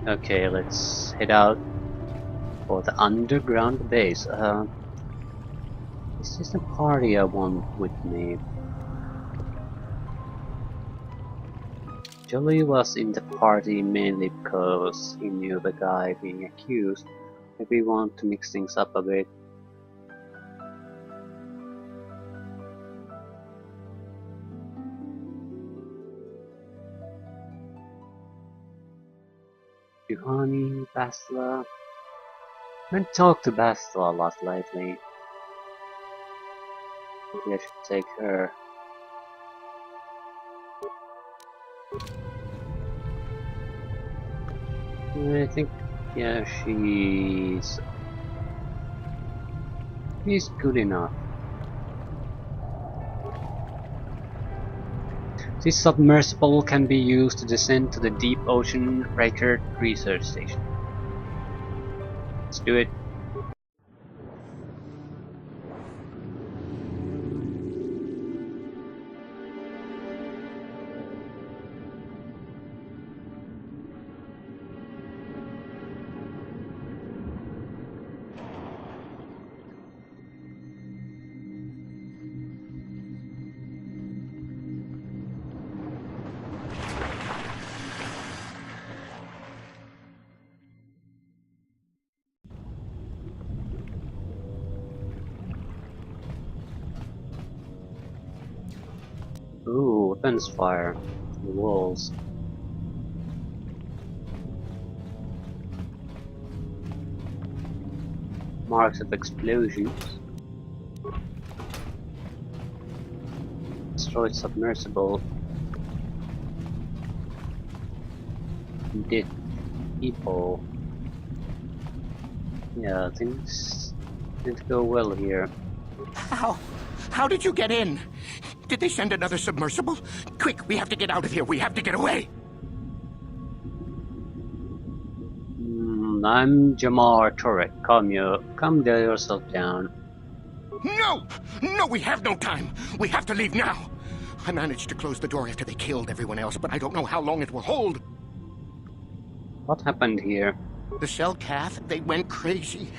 Okay, let's head out for the underground base. Is this the party I want with me? Jolie was in the party mainly because he knew the guy being accused. Maybe we want to mix things up a bit. Juhani, Bastila. I haven't talked to Bastila a lot lately. Maybe I should take her. I think, yeah, she's good enough. This submersible can be used to descend to the deep ocean Reichert research station. Let's do it. Ooh, weapons fire. The walls. Marks of explosions. Destroyed submersible. Dead people. Yeah, things didn't go well here. How did you get in? Did they send another submersible? Quick, we have to get out of here. We have to get away. I'm Jamar Torek. Calm yourself down. No! No, we have no time. We have to leave now. I managed to close the door after they killed everyone else, but I don't know how long it will hold. What happened here? The cell cath, they went crazy.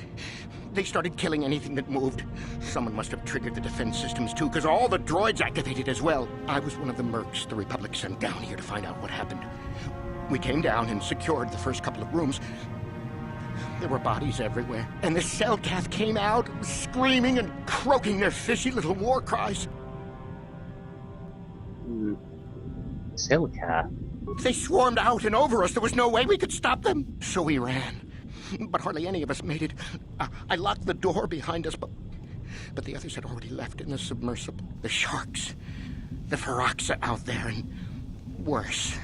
They started killing anything that moved. Someone must have triggered the defense systems too, because all the droids activated as well. I was one of the mercs the Republic sent down here to find out what happened. We came down and secured the first couple of rooms. There were bodies everywhere, and the cell cath came out, screaming and croaking their fishy little war cries. Cell cath? They swarmed out and over us. There was no way we could stop them. So we ran. But hardly any of us made it. I locked the door behind us, but the others had already left in the submersible. The sharks. The Ferox are out there, and worse.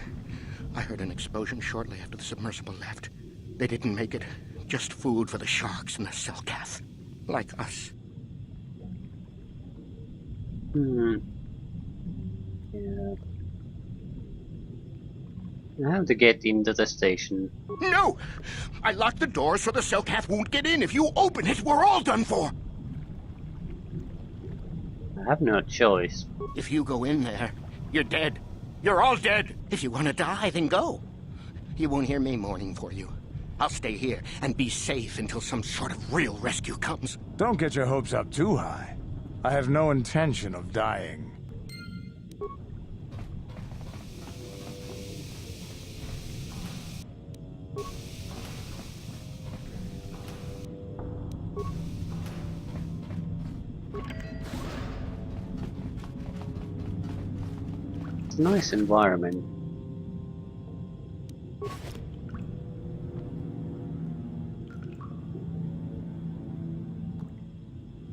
I heard an explosion shortly after the submersible left. They didn't make it. Just food for the sharks and the cell cath. Like us. Yeah. I have to get into the station. No! I locked the door so the cell cath won't get in. If you open it, we're all done for. I have no choice. If you go in there, you're dead. You're all dead. If you want to die, then go. You won't hear me mourning for you. I'll stay here and be safe until some sort of real rescue comes. Don't get your hopes up too high. I have no intention of dying. It's a nice environment.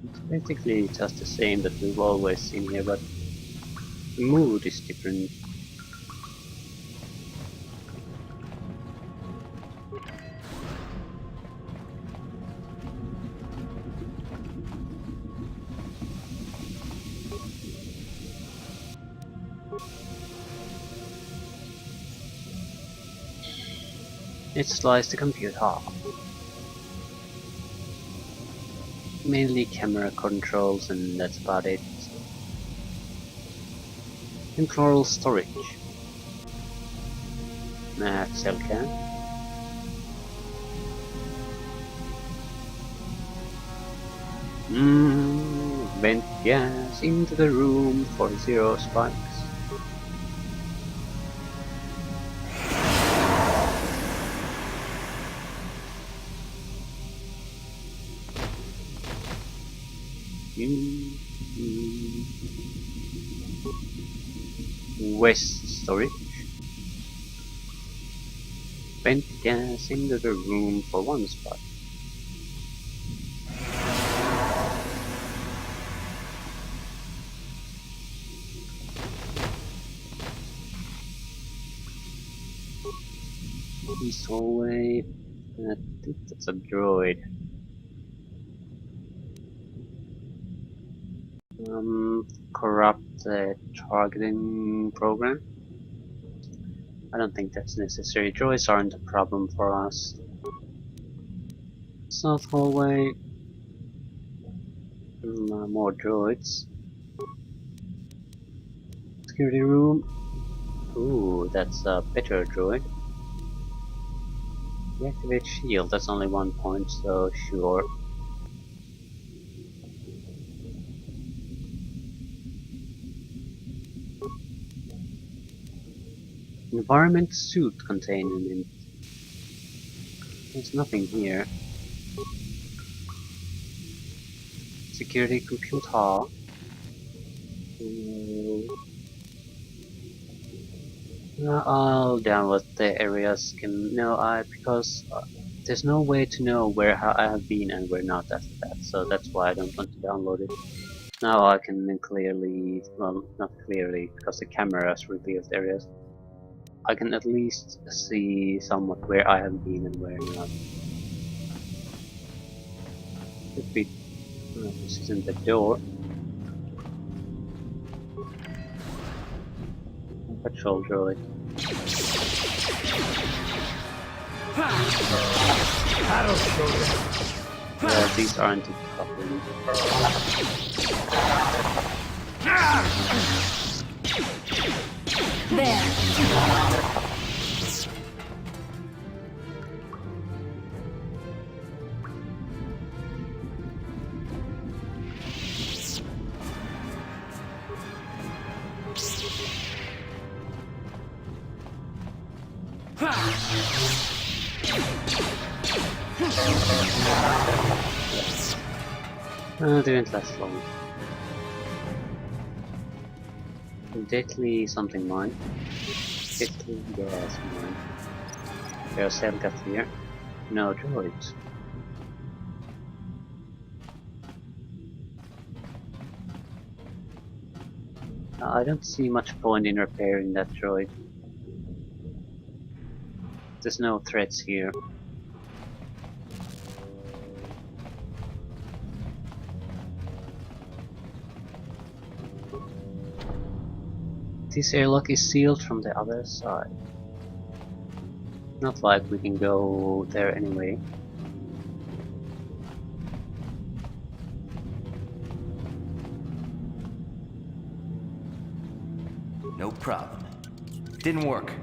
It's basically just the same that we've always seen here, but the mood is different. It slides the computer. Mainly camera controls, and that's about it. Temporal storage. Cell can. Vent gas into the room for 0 spikes. Waste storage. Vent gas into the room for 1 spike. East hallway. I think that's a droid. Corrupt targeting program. I don't think that's necessary. Droids aren't a problem for us. South hallway. More droids. Security room. Ooh, that's a better droid. Deactivate shield. That's only 1 point, so sure. Environment suit containment. There's nothing here. Security computer. I'll download the area skim. No, because there's no way to know where I have been and where not after that. So that's why I don't want to download it. Now I can clearly, well, not clearly, because the cameras revealed areas. I can at least see somewhat where I have been and where not. Could be. This isn't the door. Patrol droid. Yeah, these aren't a problem. There. Didn't last long. Deadly something mine. Deadly gas mine. There's Helga here. No droids. I don't see much point in repairing that droid. There's no threats here. This airlock is sealed from the other side. Not like we can go there anyway. No problem. Didn't work.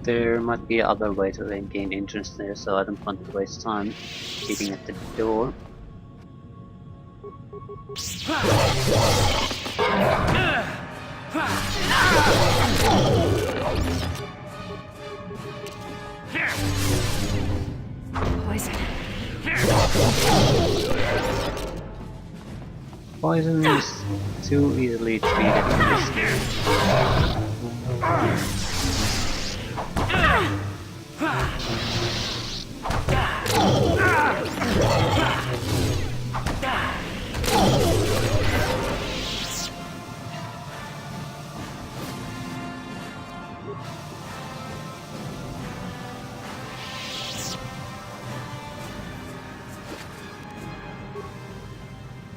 There might be other way to gain entrance there, so I don't want to waste time keeping at the door. Poison. Poison is too easily treated in this game.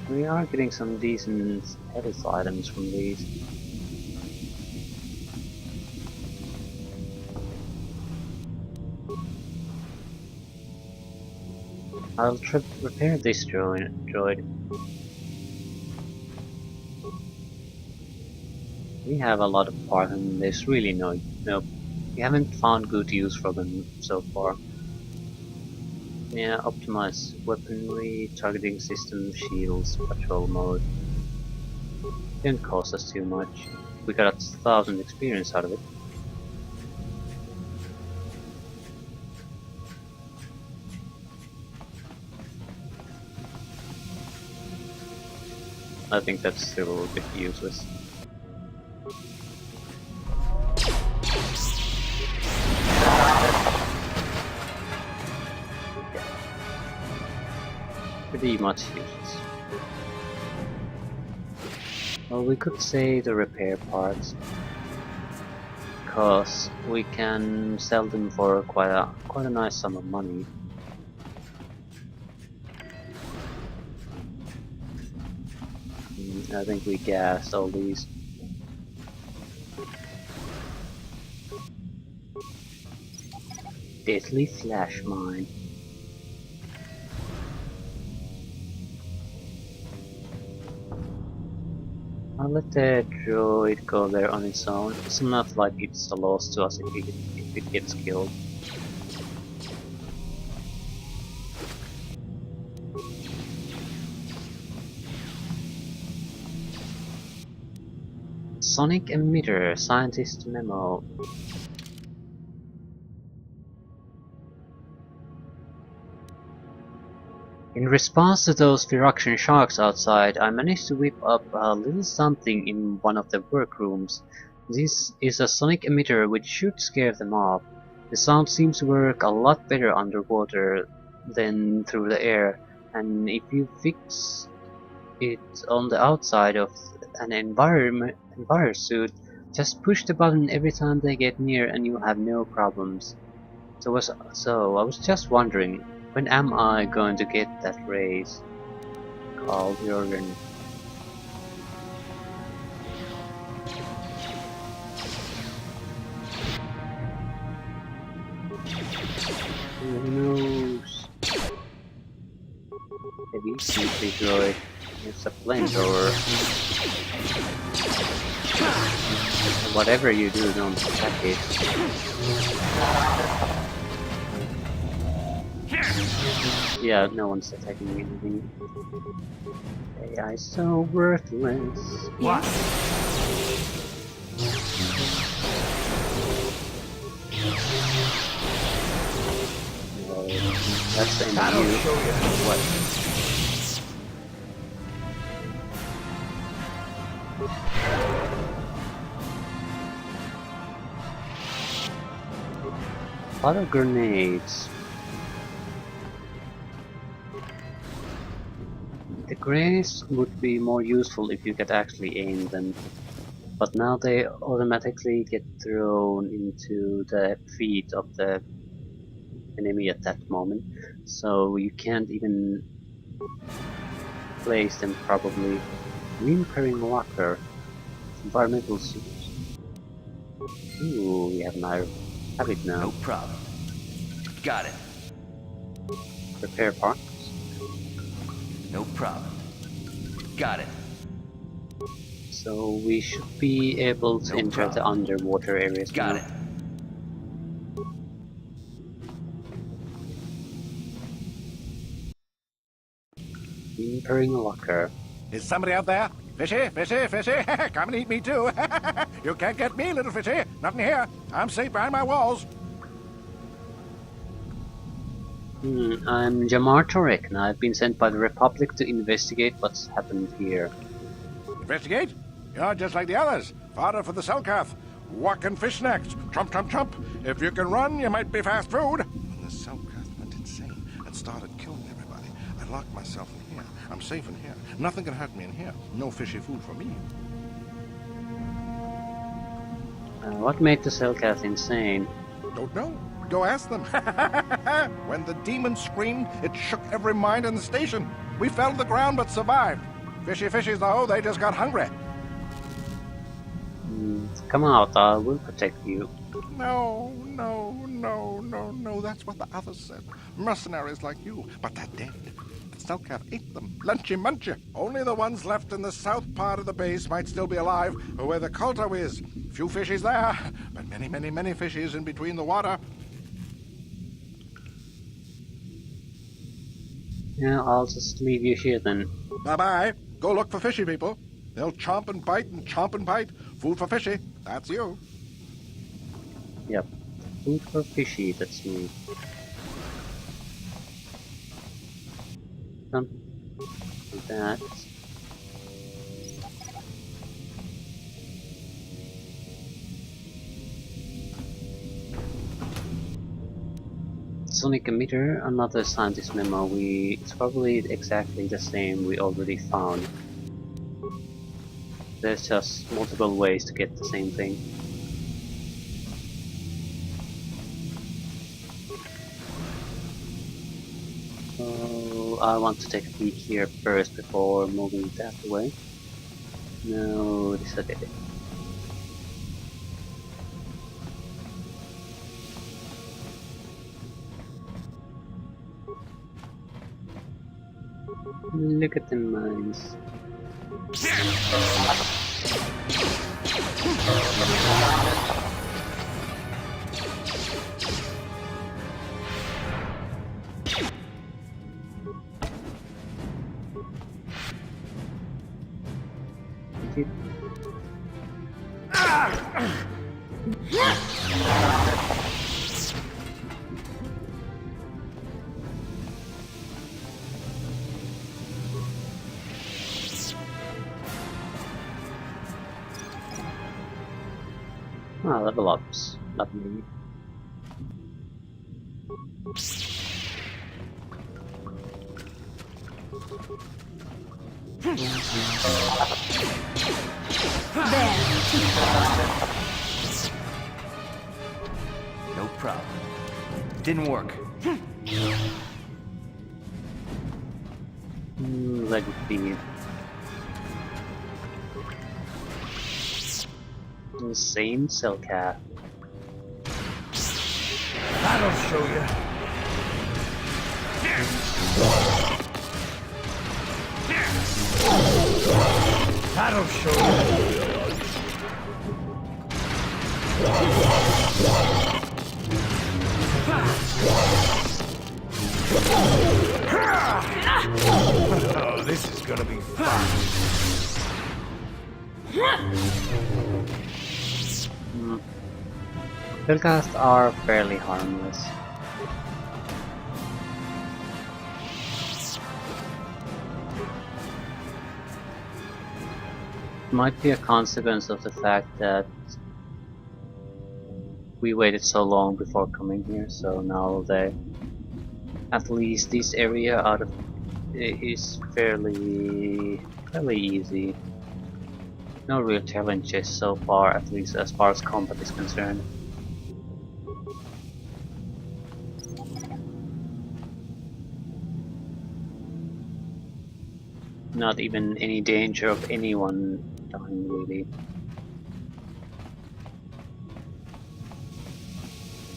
We are getting some decent health items from these. I'll repair this droid. We have a lot of parts and there's really no We haven't found good use for them so far. Yeah, optimize weaponry, targeting system, shields, patrol mode. Didn't cost us too much. We got 1,000 experience out of it. I think that's still a bit useless. Pretty much useless. Well, we could say the repair parts, because we can sell them for quite a nice sum of money. I think we gassed all these. Deadly flash mine. I'll let the droid go there on its own. It's not like it's a loss to us if it gets killed. Sonic emitter, scientist memo. In response to those Phyrexian sharks outside, I managed to whip up a little something in one of the workrooms. This is a sonic emitter which should scare them off. The sound seems to work a lot better underwater than through the air, and if you fix it on the outside of an enviro suit, just push the button every time they get near and you'll have no problems. So I was just wondering, when am I going to get that raise? Carl Jurgen. Who knows? Heavy simply droid. It's a flamethrower. Whatever you do, don't attack it. Yeah, no one's attacking anything. AI so worthless. What? Well, that's the end That'll of you. show you what. A lot of grenades. The grenades would be more useful if you could actually aim them, but now they automatically get thrown into the feet of the enemy at that moment, so you can't even place them properly. Repairing locker, environmental suits. Ooh, we have it now. No problem. Got it. Repair parts. No problem. Got it. So we should be able to No enter problem. the underwater areas Got now. it. Repairing locker. Is somebody out there? Fishy, fishy, fishy. Come and eat me too. You can't get me, little fishy. Not in here. I'm safe behind my walls. I'm Jamar Torek, and I've been sent by the Republic to investigate what's happened here. Investigate? You're just like the others. Fodder for the Selkath. Walk and fish snacks. Chomp, chomp, chomp. If you can run, you might be fast food. When the Selkath went insane and started killing everybody, I locked myself in here. I'm safe in here. Nothing can hurt me in here. No fishy food for me. What made the Selkath insane? Don't know. Go ask them. When the demon screamed, it shook every mind in the station. We fell to the ground but survived. Fishy fishies, though, they just got hungry. Come out, I will protect you. No, that's what the others said. Mercenaries like you, but they're dead. It's Selkath ate them. Lunchy munchy. Only the ones left in the south part of the base might still be alive, where the KOTOR is. Few fishies there, but many, many, many fishies in between the water. Yeah, I'll just leave you here then. Bye-bye. Go look for fishy people. They'll chomp and bite. Food for fishy. That's you. Yep. Food for fishy, that's me. Something like that. Sonic emitter, another scientist memo. It's probably exactly the same we already found. There's just multiple ways to get the same thing. So I want to take a peek here first before moving that way. No, this I did it. Look at the mines. Ah, level ups. Lovely. No problem. Didn't work. Let it be. The same cell cat. That'll show you. That'll show you. Oh, this is gonna be fun. Hellcasts are fairly harmless. Might be a consequence of the fact that we waited so long before coming here, so now at least this area out of is fairly easy. No real challenges so far, at least as far as combat is concerned. Not even any danger of anyone dying, really.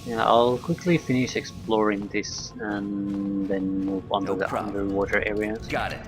Yeah, I'll quickly finish exploring this and then move on to the underwater areas. Got it.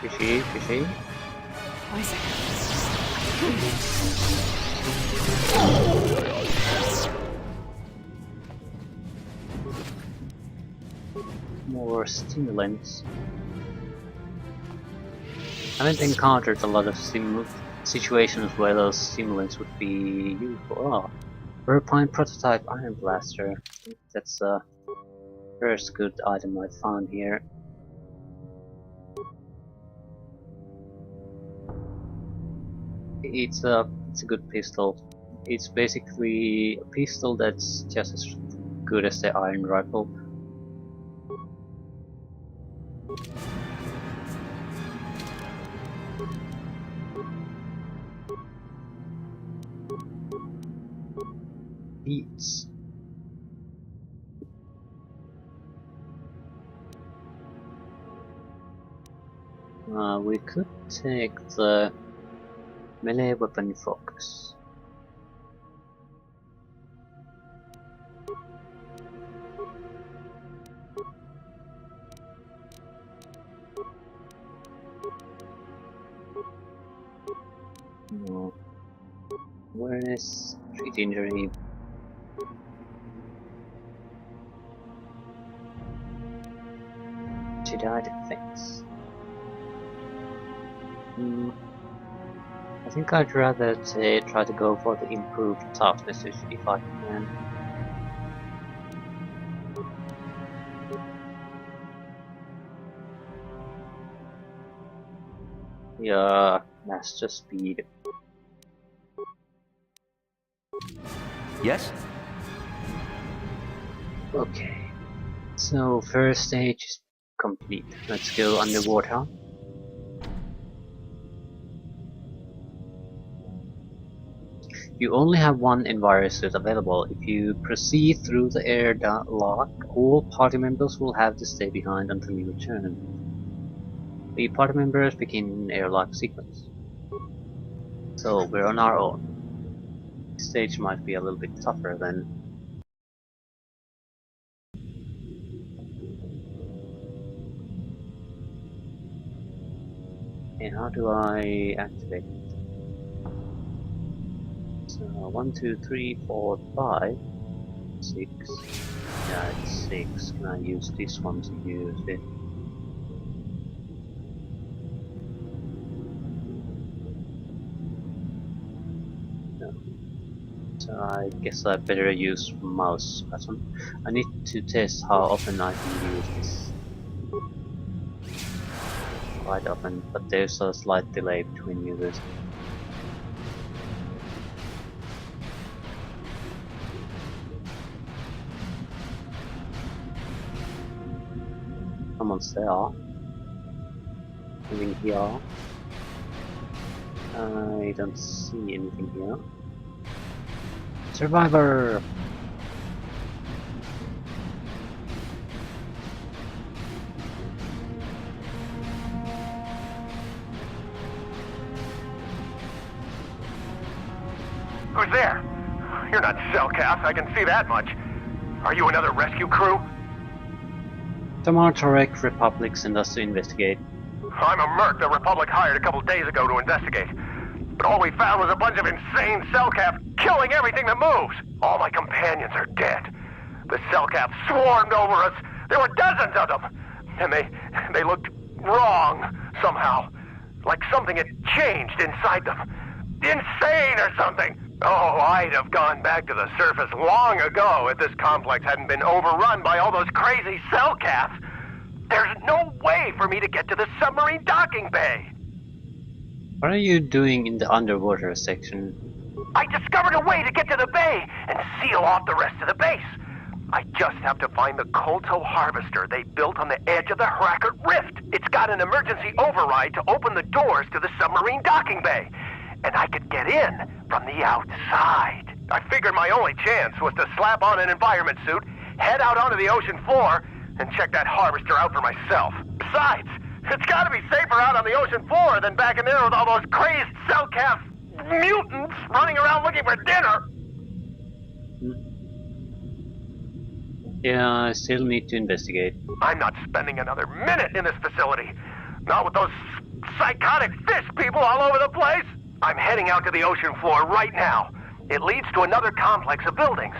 Fishy, fishy. Isaac. More stimulants. I haven't encountered a lot of situations where those stimulants would be useful. Oh, Verpine prototype iron blaster. That's the first good item I found here. It's a good pistol. It's basically a pistol that's just as good as the iron rifle. beats. We could take the melee weapon focus. No. Awareness, treat injury. Jedi defense. I think I'd rather try to go for the improved toughness if I can. Yeah, master speed. Yes? Okay, so first stage is complete. Let's go underwater. You only have one envirosuit available. If you proceed through the air lock, all party members will have to stay behind until you return. The party members begin airlock sequence. So we're on our own. This stage might be a little bit tougher than. And how do I activate it? So 1, 2, 3, 4, 5, 6. Yeah, it's 6. Can I use this one to use it? No. So I guess I better use mouse button. I need to test how often I can use this. Quite often, but there's a slight delay between users. Someone's there. Anything here? I don't see anything here. Survivor! Who's there? You're not Cellcath, I can see that much. Are you another rescue crew? Tamar Tarek Republic sent us to investigate. I'm a merc the Republic hired a couple days ago to investigate. But all we found was a bunch of insane Cellcath killing everything that moves. All my companions are dead. The Cellcath swarmed over us. There were dozens of them. And they looked wrong, somehow. Like something had changed inside them. Insane or something. Oh, I'd have gone back to the surface long ago if this complex hadn't been overrun by all those crazy Cellcaths. There's no way for me to get to the submarine docking bay. What are you doing in the underwater section? I discovered a way to get to the bay and seal off the rest of the base. I just have to find the KOTOR harvester they built on the edge of the Harakert Rift. It's got an emergency override to open the doors to the submarine docking bay. And I could get in from the outside. I figured my only chance was to slap on an environment suit, head out onto the ocean floor, and check that harvester out for myself. Besides, it's gotta be safer out on the ocean floor than back in there with all those crazed Cellcath mutants running around looking for dinner. Yeah, I still need to investigate. I'm not spending another minute in this facility. Not with those psychotic fish people all over the place. I'm heading out to the ocean floor right now. It leads to another complex of buildings.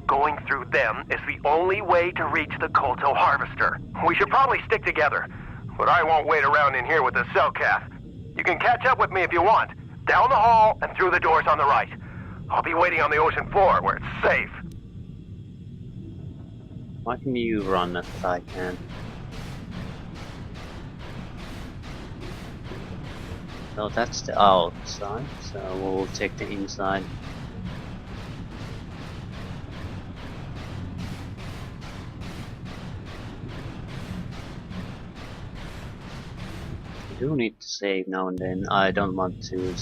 Going through them is the only way to reach the KOTOR harvester. We should probably stick together, but I won't wait around in here with the Cellcath. You can catch up with me if you want. Down the hall and through the doors on the right. I'll be waiting on the ocean floor where it's safe. Why can you run as I can? So that's the outside, so we'll take the inside. I do need to save now and then. I don't want to.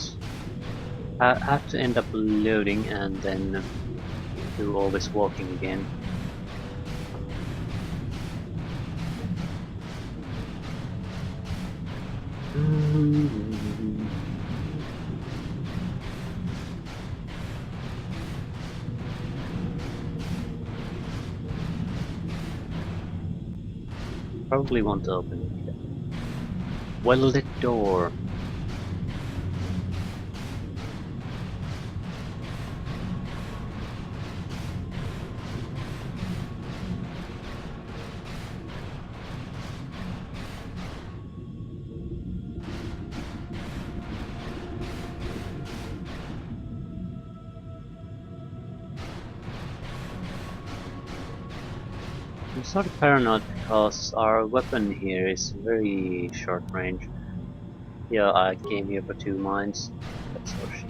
I have to end up loading and then do all this walking again. Probably want to open it. Well-lit door. I'm sort of paranoid because our weapon here is very short range. Yeah, I came here for 2 mines. That's so shit.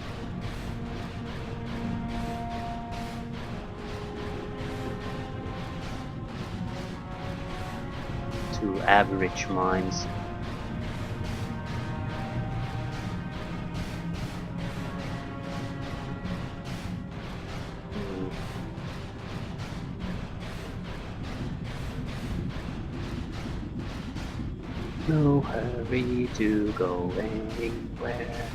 2 average mines. No hurry to go anywhere.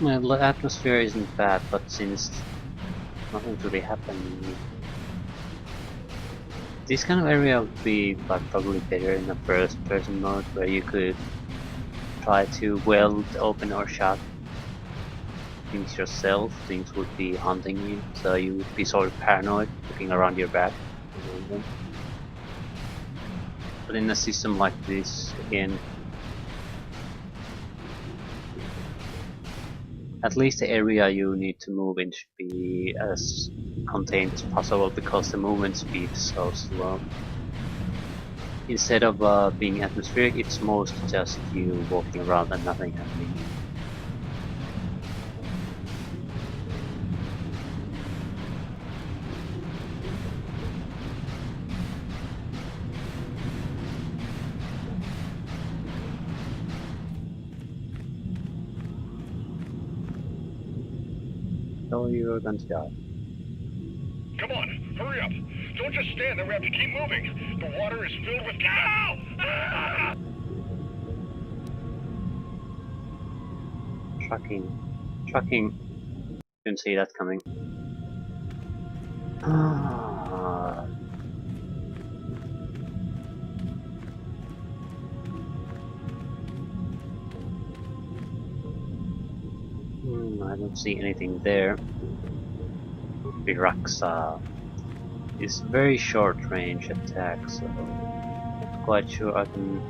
Well, the atmosphere isn't bad, but since nothing's really happening, this kind of area would be probably better in a first-person mode, where you could try to weld, open or shut things yourself. Things would be hunting you, so you would be sort of paranoid, looking around your back. But in a system like this, again, at least the area you need to move in should be as contained as possible, because the movement speed is so slow. Instead of being atmospheric, it's most just you walking around and nothing happening. So you're going to die. Come on, hurry up. Don't just stand there, we have to keep moving. The water is filled with cow! Ah! Trucking. Didn't see that coming. I don't see anything there. Biraxa is very short range attack, so not quite sure I can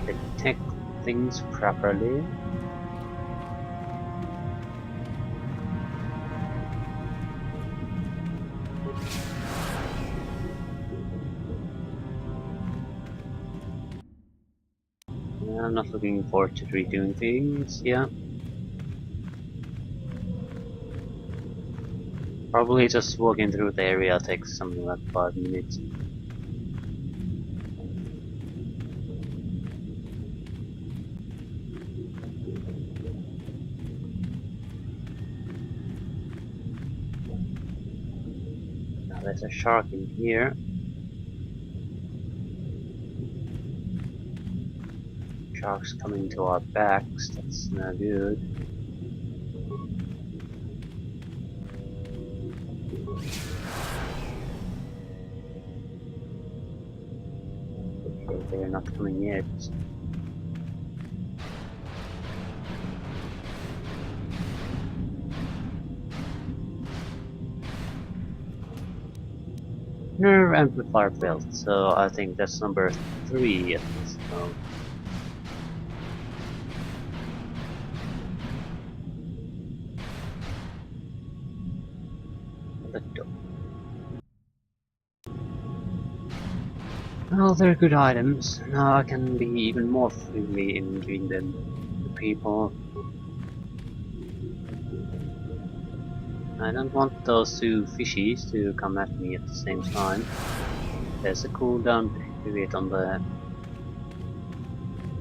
detect things properly. Yeah, I'm not looking forward to redoing things, yeah. Probably just walking through the area takes something like 5 minutes. Now there's a shark in here. Sharks coming to our backs, that's not good. Okay, they're not coming yet. Nerve amplifier belt, so I think that's number 3 at least. So. Well, they're good items. Now I can be even more freely in giving them to people. I don't want those 2 fishies to come at me at the same time. There's a cooldown period on the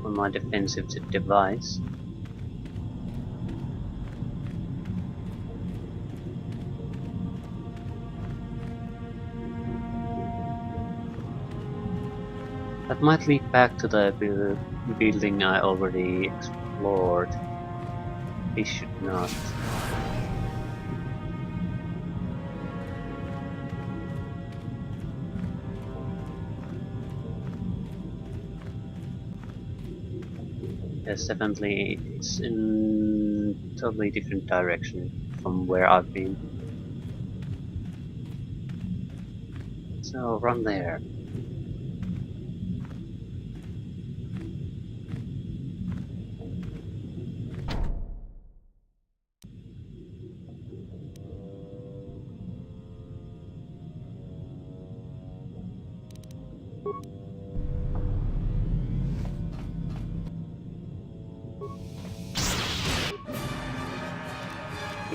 on my defensive device. That might lead back to the building I already explored. It should not. Yes, definitely it's in totally different direction from where I've been. So run there.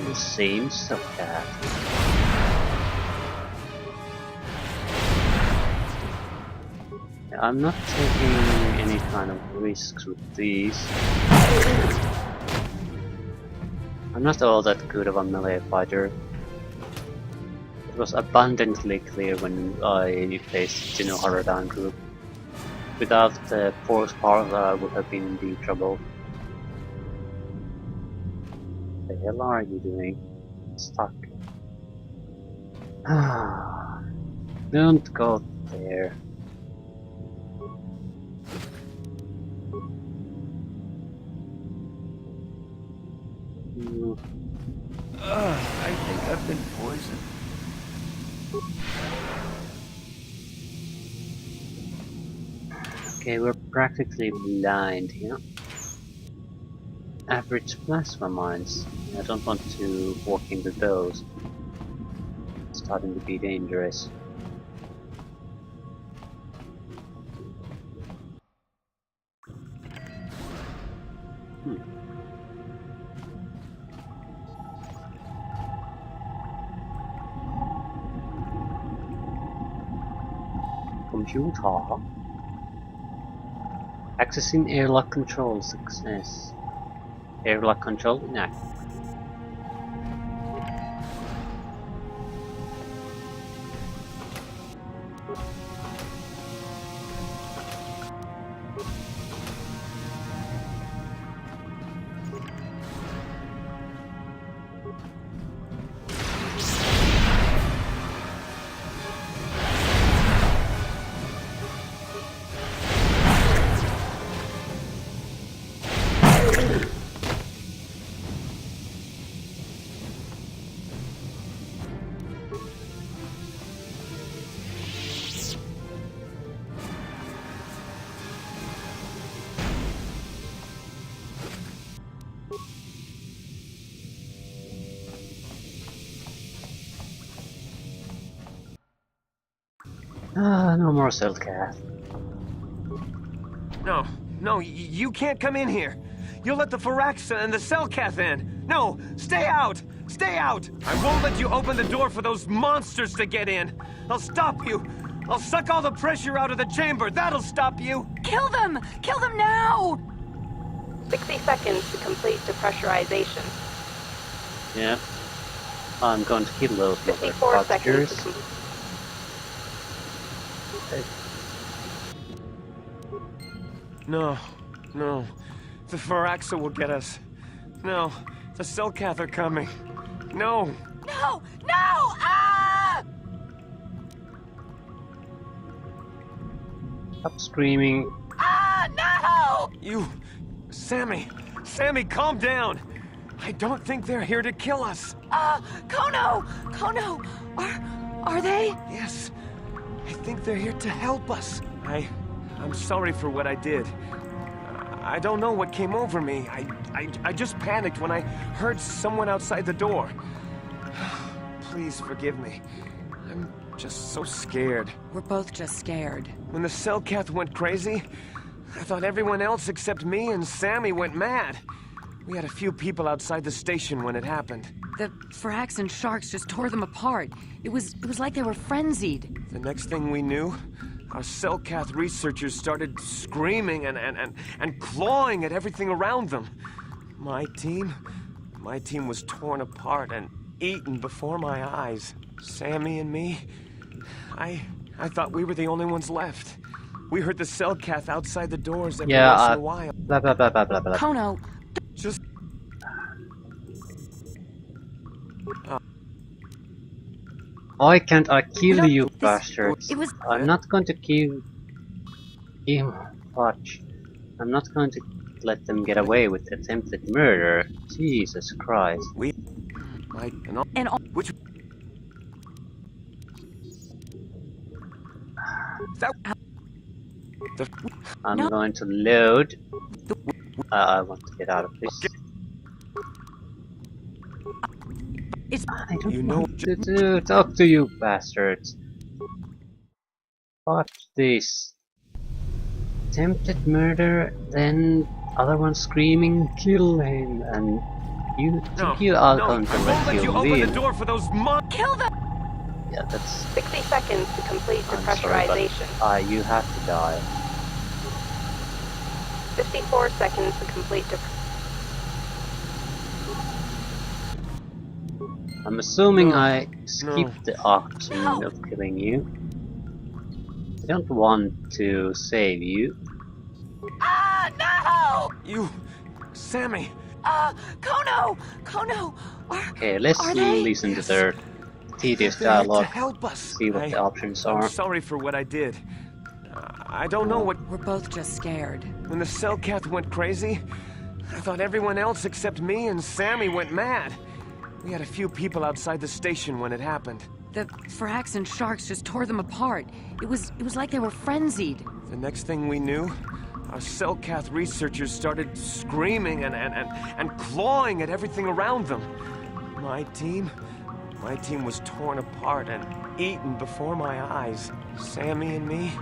Insane stuff that. I'm not taking any kind of risks with these. I'm not all that good of a melee fighter. It was abundantly clear when I faced Gino Haradan group. Without the force power, I would have been in deep trouble. What the hell are you doing? Stuck. Don't go there. I think I've been poisoned. Okay, we're practically blind here. Average plasma mines. I don't want to walk into those. It's starting to be dangerous. Computer. Accessing airlock control success. Airlock control inactive. No more Cellcath. No, you can't come in here. You'll let the Firaxa and the Cellcath in. No, stay out! Stay out! I won't let you open the door for those monsters to get in. I'll stop you. I'll suck all the pressure out of the chamber. That'll stop you. Kill them! Kill them now! 60 seconds to complete depressurization. Yeah. I'm going to kill those 54 seconds to motherfuckers. complete. No. The Firaxa will get us. No, the Cellcath are coming. No! No! No! Ah! Stop screaming. Ah! No! You... Sammy, calm down. I don't think they're here to kill us. Kono! Kono! Are they? Yes, I think they're here to help us. I'm sorry for what I did. I don't know what came over me. I just panicked when I heard someone outside the door. Please forgive me. I'm just so scared. We're both just scared. When the Cellcath went crazy, I thought everyone else except me and Sammy went mad. We had a few people outside the station when it happened. The Firax and sharks just tore them apart. It was like they were frenzied. The next thing we knew, our Cellcath researchers started screaming and clawing at everything around them. My team was torn apart and eaten before my eyes. Sammy and me, I thought we were the only ones left. We heard the Cellcath outside the doors every once in a while. Blah blah blah blah blah blah. Kono, Just... Why can't I kill you bastards? it was... I'm not going to kill him. Watch. I'm not going to let them get away with attempted murder. Jesus Christ. And all, which... That... I'm going to load. I want to get out of this. I don't want to talk to you bastards. Watch this. Attempted murder, then other one screaming, kill him, and you think you are going to let you open live. the door for those Kill them! Yeah, that's... 60 seconds to complete I'm sorry, depressurization. but, you have to die. 54 seconds to complete I'm assuming No. I skipped the option of killing you. I don't want to save you. Ah, no! You... Sammy! Kono! Kono! Okay, let's Are they? listen to their tedious They're here to dialogue. help us. See what the options are. I'm sorry for what I did. I don't know what... We're both just scared. When the Cellcath went crazy, I thought everyone else except me and Sammy went mad. We had a few people outside the station when it happened. The fracs and sharks just tore them apart. It was like they were frenzied. The next thing we knew, our Cellcath researchers started screaming and clawing at everything around them. My team was torn apart and eaten before my eyes. Sammy and me,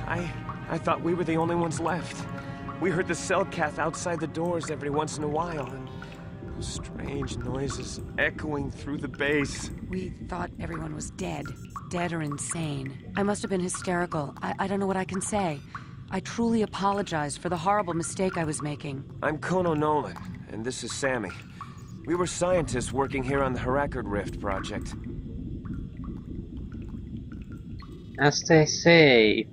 I thought we were the only ones left. We heard the Cellcath outside the doors every once in a while, and strange noises echoing through the base. We thought everyone was dead. Dead or insane. I must have been hysterical. I don't know what I can say. I truly apologize for the horrible mistake I was making. I'm Kono Nolan, and this is Sammy. We were scientists working here on the Harakard Rift project. As they say,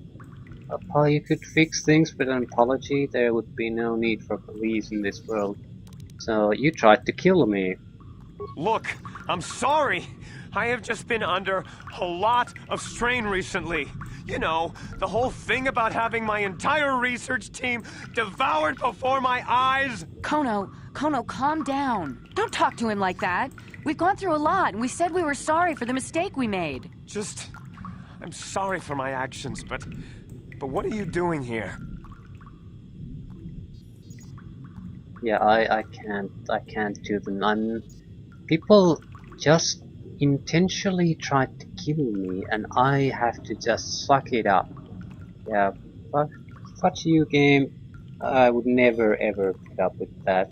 if you could fix things with an apology, there would be no need for police in this world. So you tried to kill me. Look, I'm sorry. I have just been under a lot of strain recently. You know, the whole thing about having my entire research team devoured before my eyes. Kono, calm down. Don't talk to him like that. We've gone through a lot, and we said we were sorry for the mistake we made. I'm sorry for my actions, but what are you doing here? Yeah, I can't do them. People just intentionally tried to kill me, and I have to just suck it up. Yeah, fuck you, game. I would never ever put up with that.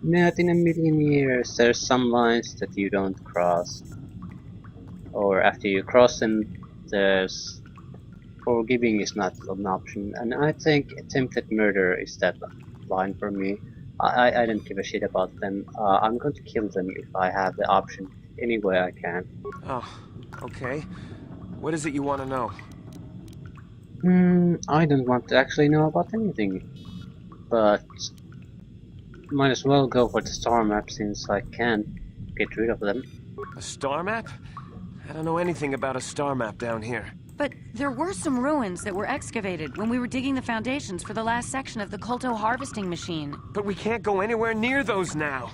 Not in a million years. There's some lines that you don't cross, or after you cross them, there's forgiving is not an option. And I think attempted murder is that line for me. I don't give a shit about them. I'm going to kill them if I have the option any way I can. Oh, okay. What is it you want to know? I don't want to actually know about anything. But might as well go for the star map since I can't get rid of them. A star map? I don't know anything about a star map down here. But there were some ruins that were excavated when we were digging the foundations for the last section of the KOTOR harvesting machine. But we can't go anywhere near those now.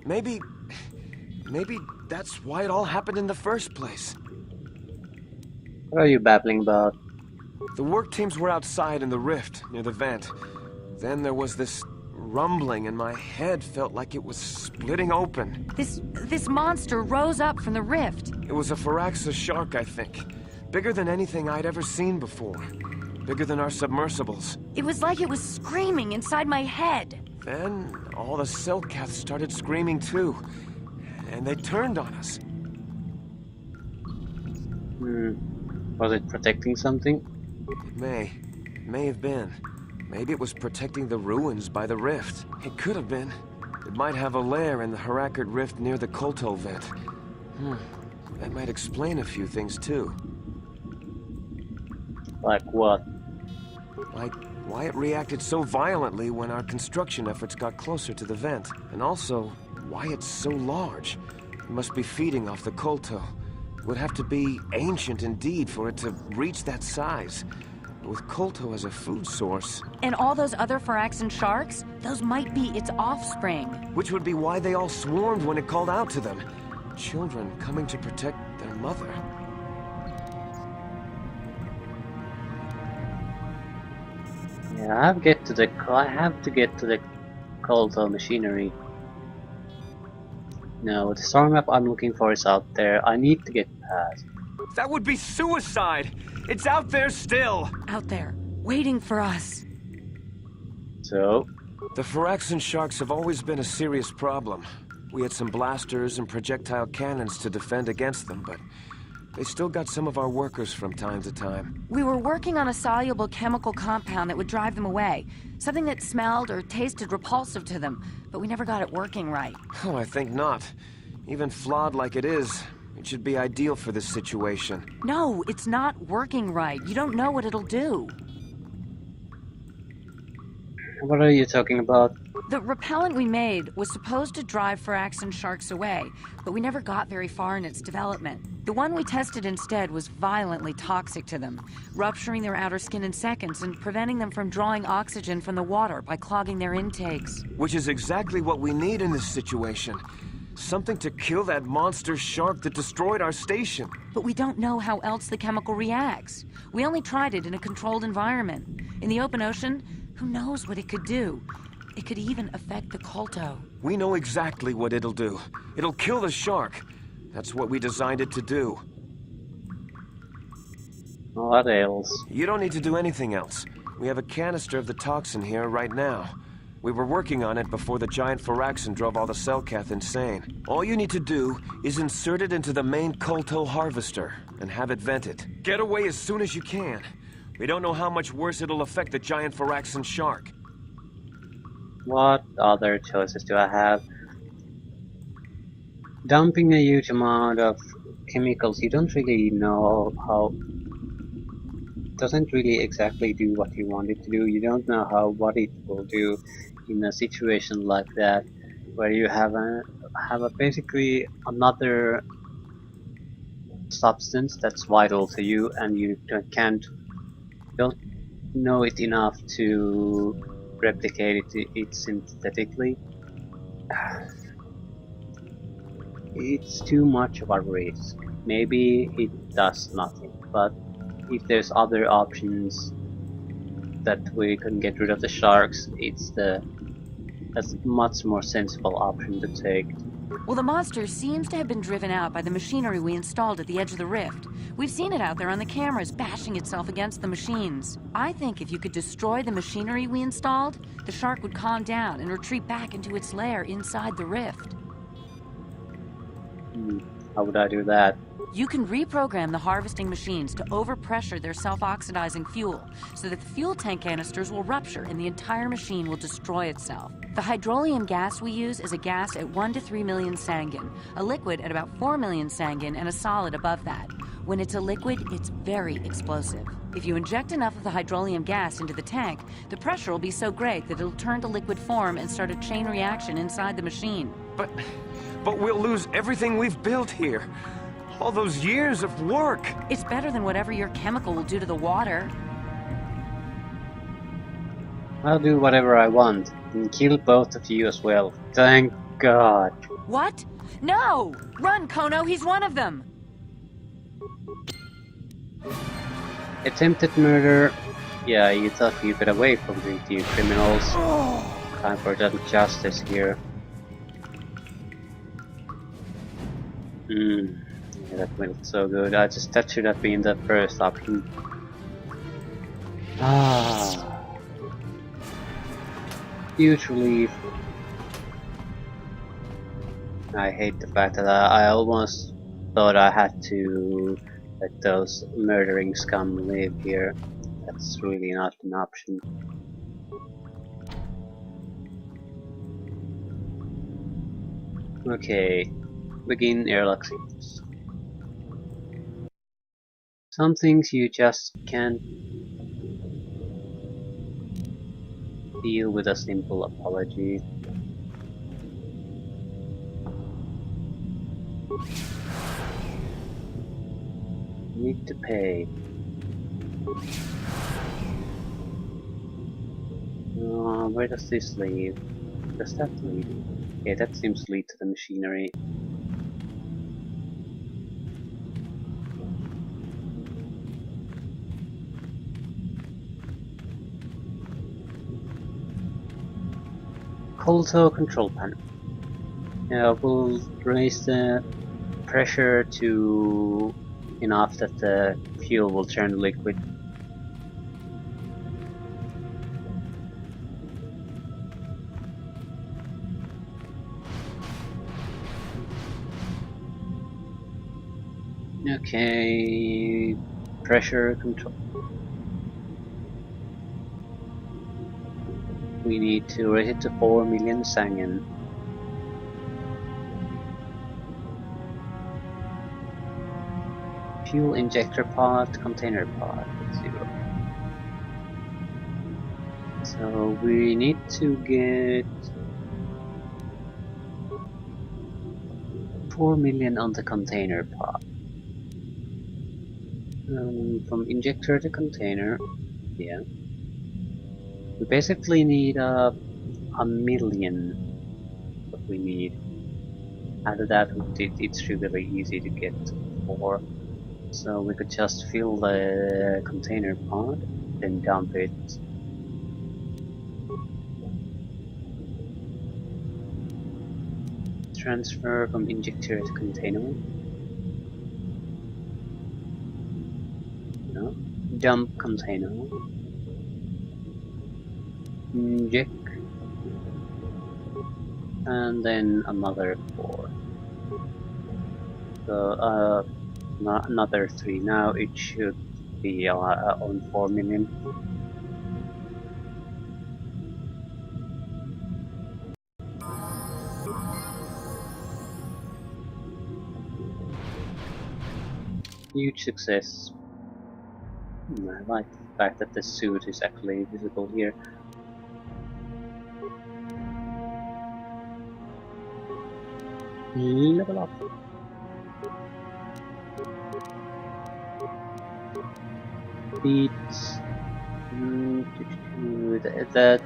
Maybe that's why it all happened in the first place. What are you babbling about? The work teams were outside in the rift near the vent. Then there was this rumbling and my head felt like it was splitting open. This monster rose up from the rift. It was a Firaxa shark, I think. Bigger than anything I'd ever seen before. Bigger than our submersibles. It was like it was screaming inside my head. Then all the Cellcaths started screaming too. And they turned on us. Was it protecting something? It may have been. Maybe it was protecting the ruins by the rift. It could have been. It might have a lair in the Harakert Rift near the KOTOR vent. That might explain a few things too. Like what? Like why it reacted so violently when our construction efforts got closer to the vent. And also, why it's so large. It must be feeding off the KOTOR. It would have to be ancient indeed for it to reach that size. With KOTOR as a food source. And all those other Phyraxan sharks? Those might be its offspring. Which would be why they all swarmed when it called out to them. Children coming to protect their mother. Yeah, I have to get to the KOTOR machinery. No, the star map I'm looking for is out there. I need to get past. That would be suicide! It's out there still! Out there, waiting for us. So? The Phyraxan sharks have always been a serious problem. We had some blasters and projectile cannons to defend against them, but they still got some of our workers from time to time. We were working on a soluble chemical compound that would drive them away. Something that smelled or tasted repulsive to them, but we never got it working right. Oh, I think not. Even flawed like it is, it should be ideal for this situation. No, it's not working right. You don't know what it'll do. What are you talking about? The repellent we made was supposed to drive Phyraxan sharks away, but we never got very far in its development. The one we tested instead was violently toxic to them, rupturing their outer skin in seconds and preventing them from drawing oxygen from the water by clogging their intakes. Which is exactly what we need in this situation. Something to kill that monster shark that destroyed our station. But we don't know how else the chemical reacts. We only tried it in a controlled environment. In the open ocean, who knows what it could do? It could even affect the KOTOR. We know exactly what it'll do. It'll kill the shark. That's what we designed it to do. What else? You don't need to do anything else. We have a canister of the toxin here right now. We were working on it before the giant Phyraxan drove all the Selkath insane. All you need to do is insert it into the main KOTOR harvester and have it vented. Get away as soon as you can. We don't know how much worse it'll affect the giant Phyraxan shark. What other choices do I have? Dumping a huge amount of chemicals, you don't really know how... doesn't really exactly do what you want it to do. You don't know what it will do in a situation like that, where you have basically another substance that's vital to you, and you don't know it enough to replicate it synthetically. It's too much of a risk. Maybe it does nothing, but if there's other options that we can get rid of the sharks, that's a much more sensible option to take. Well, the monster seems to have been driven out by the machinery we installed at the edge of the rift. We've seen it out there on the cameras, bashing itself against the machines. I think if you could destroy the machinery we installed, the shark would calm down and retreat back into its lair inside the rift. How would I do that? You can reprogram the harvesting machines to overpressure their self-oxidizing fuel, so that the fuel tank canisters will rupture and the entire machine will destroy itself. The hydrolium gas we use is a gas at 1 to 3 million sangin, a liquid at about 4 million sangin, and a solid above that. When it's a liquid, it's very explosive. If you inject enough of the hydrolium gas into the tank, the pressure will be so great that it'll turn to liquid form and start a chain reaction inside the machine. But we'll lose everything we've built here. All those years of work! It's better than whatever your chemical will do to the water. I'll do whatever I want, and kill both of you as well. Thank God. What? No! Run, Kono, he's one of them! Attempted murder. Yeah, you thought you got away from it, you criminals. Time for that justice here. Yeah, that went so good. That should have been the first option. Huge relief. I hate the fact that I almost thought I had to let those murdering scum live here. That's really not an option. Okay, begin airlock sequence. Some things you just can't deal with a simple apology. Need to pay. Where does this lead? Does that lead? Okay, that seems to lead to the machinery. KOTOR control panel. Yeah, we'll raise the pressure to enough that the fuel will turn liquid. Okay, pressure control. We need to raise it to 4 million sangen. Fuel injector pod, container pod, 0. So we need to get 4 million on the container pod. From injector to container, yeah. We basically need a million. What we need. After that, it's really easy to get 4. So we could just fill the container pod, then dump it. Transfer from injector to container. No. Dump container. Inject. And then another 4. So another 3. Now it should be on 4 million. Huge success. I like the fact that the suit is actually visible here. Level up. Beat. That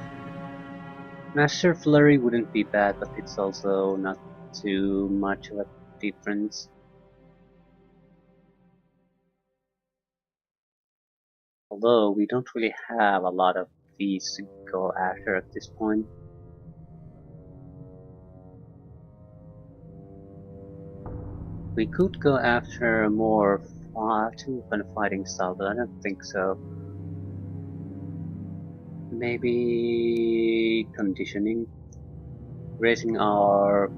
Master Flurry wouldn't be bad, but it's also not too much of a difference. Although we don't really have a lot of these to go after at this point. We could go after more two-weapon fighting style, but I don't think so. Maybe conditioning, raising our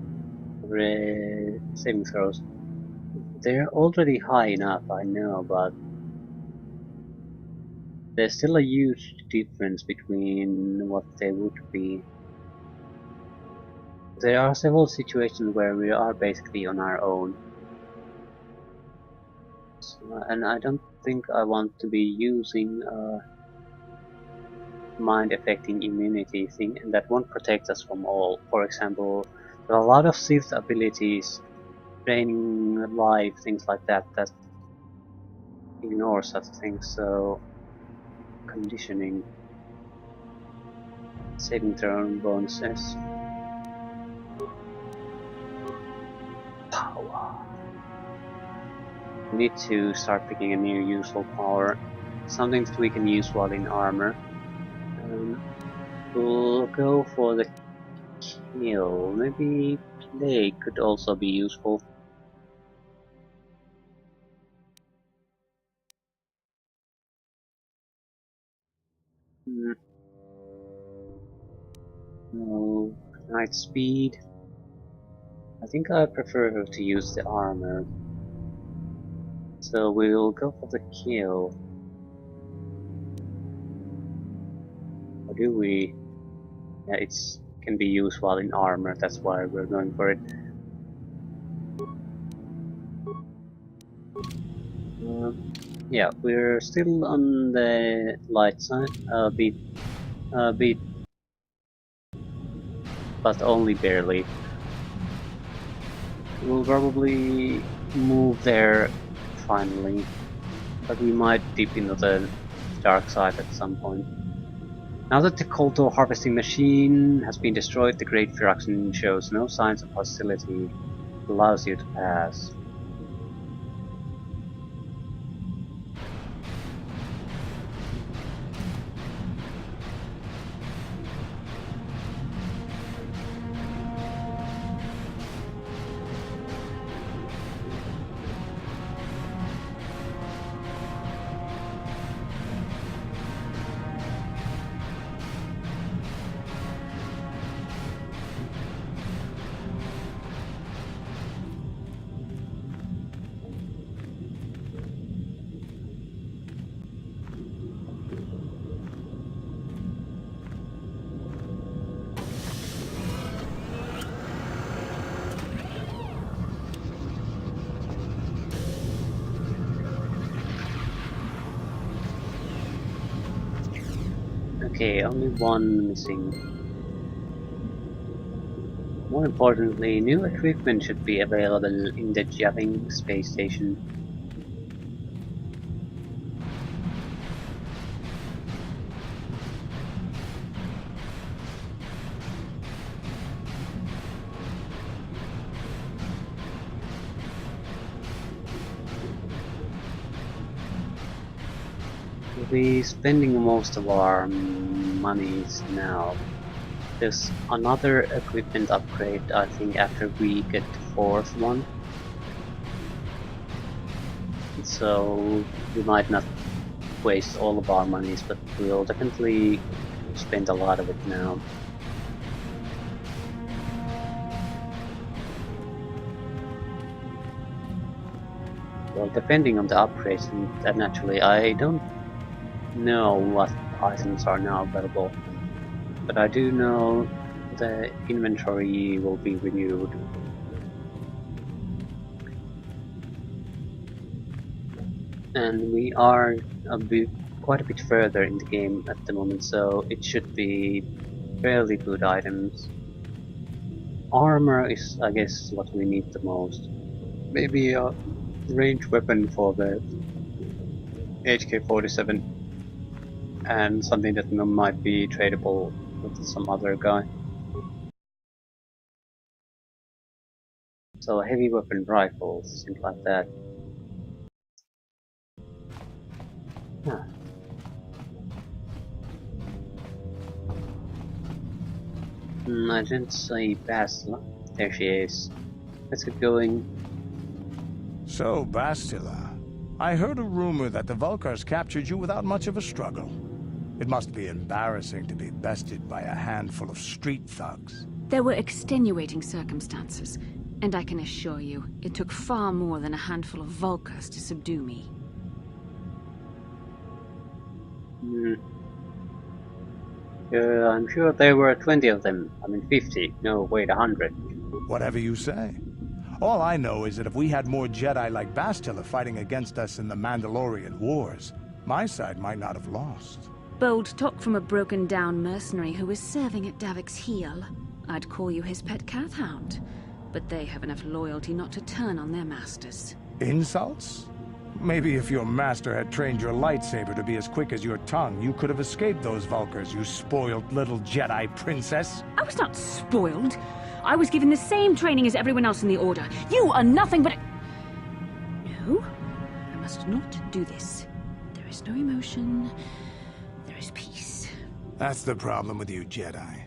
saving throws. They're already high enough, I know, but there's still a huge difference between what they would be. There are several situations where we are basically on our own. So, and I don't think I want to be using a mind-affecting immunity thing, and that won't protect us from all. For example, there are a lot of Sith abilities, training life, things like that, that ignore such things, so conditioning, saving throw bonuses. Power. We need to start picking a new useful power, something that we can use while in armor. We'll go for the kill. Maybe play could also be useful. No, night speed. I think I prefer to use the armor. So we'll go for the kill. Or do we? Yeah, it's can be used while in armor. That's why we're going for it. Yeah, we're still on the light side, bit, but only barely. We'll probably move there finally, but we might dip into the dark side at some point. Now that the KOTOR harvesting machine has been destroyed, the Great Firaxon shows no signs of hostility. It allows you to pass. Okay, only one missing. More importantly, new equipment should be available in the Jialing space station. We'll be spending most of our monies now. There's another equipment upgrade, I think, after we get the fourth one. So we might not waste all of our monies, but we'll definitely spend a lot of it now. Well, depending on the upgrades, and naturally, I don't know what items are now available, but I do know the inventory will be renewed. And we are quite a bit further in the game at the moment, so it should be fairly good items. Armor is, I guess, what we need the most. Maybe a ranged weapon for the HK-47 and something that might be tradable with some other guy. So heavy weapon rifles, things like that. Huh. I didn't see Bastila. There she is. Let's get going. So, Bastila, I heard a rumor that the Vulkars captured you without much of a struggle. It must be embarrassing to be bested by a handful of street thugs. There were extenuating circumstances, and I can assure you, it took far more than a handful of Vulkars to subdue me. I'm sure there were 20 of them. I mean 50. No, wait, 100. Whatever you say. All I know is that if we had more Jedi like Bastila fighting against us in the Mandalorian Wars, my side might not have lost. Bold talk from a broken-down mercenary who is serving at Davik's heel. I'd call you his pet cat-hound, but they have enough loyalty not to turn on their masters. Insults? Maybe if your master had trained your lightsaber to be as quick as your tongue, you could have escaped those Vulkars, you spoiled little Jedi princess. I was not spoiled. I was given the same training as everyone else in the Order. You are nothing but No, I must not do this. There is no emotion. There is peace. That's the problem with you Jedi.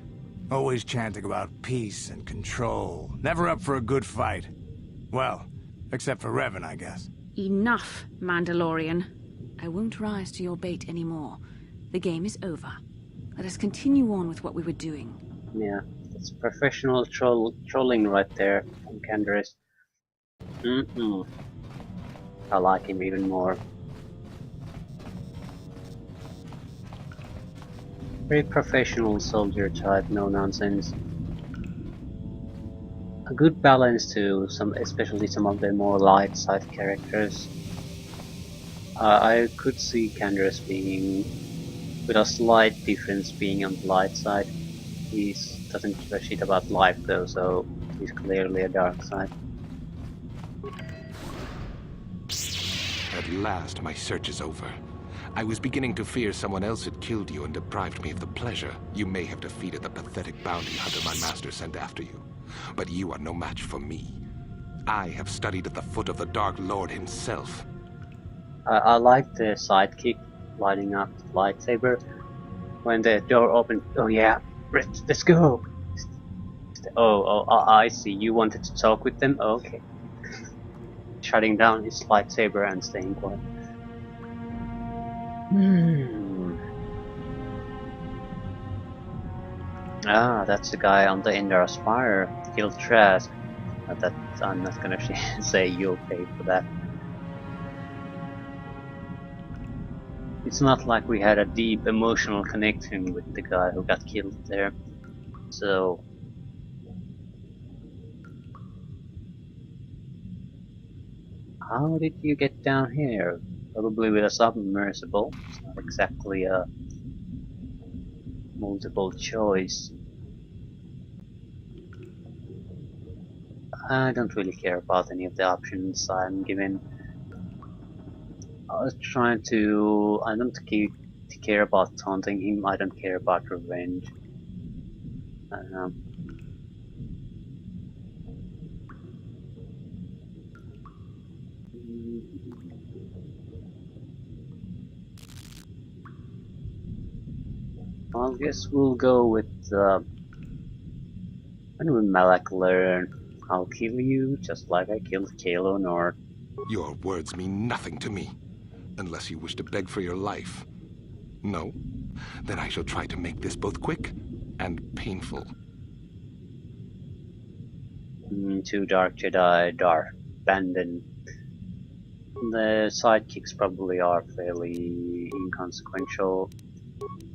Always chanting about peace and control. Never up for a good fight. Well, except for Revan, I guess. Enough, Mandalorian. I won't rise to your bait anymore. The game is over. Let us continue on with what we were doing. Yeah, it's professional trolling right there from Canderous. I like him even more. Very professional soldier type, no nonsense. A good balance to some, especially some of the more light side characters. I could see Candace being, with a slight difference, being on the light side. He doesn't give a shit about life though, so he's clearly a dark side. At last, my search is over. I was beginning to fear someone else had killed you and deprived me of the pleasure you may have defeated the pathetic bounty hunter my master sent after you. But you are no match for me. I have studied at the foot of the Dark Lord himself. I like the sidekick lighting up the lightsaber. When the door opened, oh yeah, let's go! Oh, I see, you wanted to talk with them? Okay. Shutting down his lightsaber and staying quiet. Ah, that's the guy on the Endar Spire. Killed Trask. That I'm not gonna say you'll pay for that. It's not like we had a deep emotional connection with the guy who got killed there. So how did you get down here? Probably with a submersible. It's not exactly a multiple choice. I don't really care about any of the options I'm given. I was trying to... I don't care about taunting him, I don't care about revenge. I don't know. I guess we'll go with when will Malak learn? I'll kill you just like I killed Kalo North. Your words mean nothing to me, unless you wish to beg for your life. No? Then I shall try to make this both quick and painful. Two Dark Jedi, Dark Bandit. The sidekicks probably are fairly inconsequential.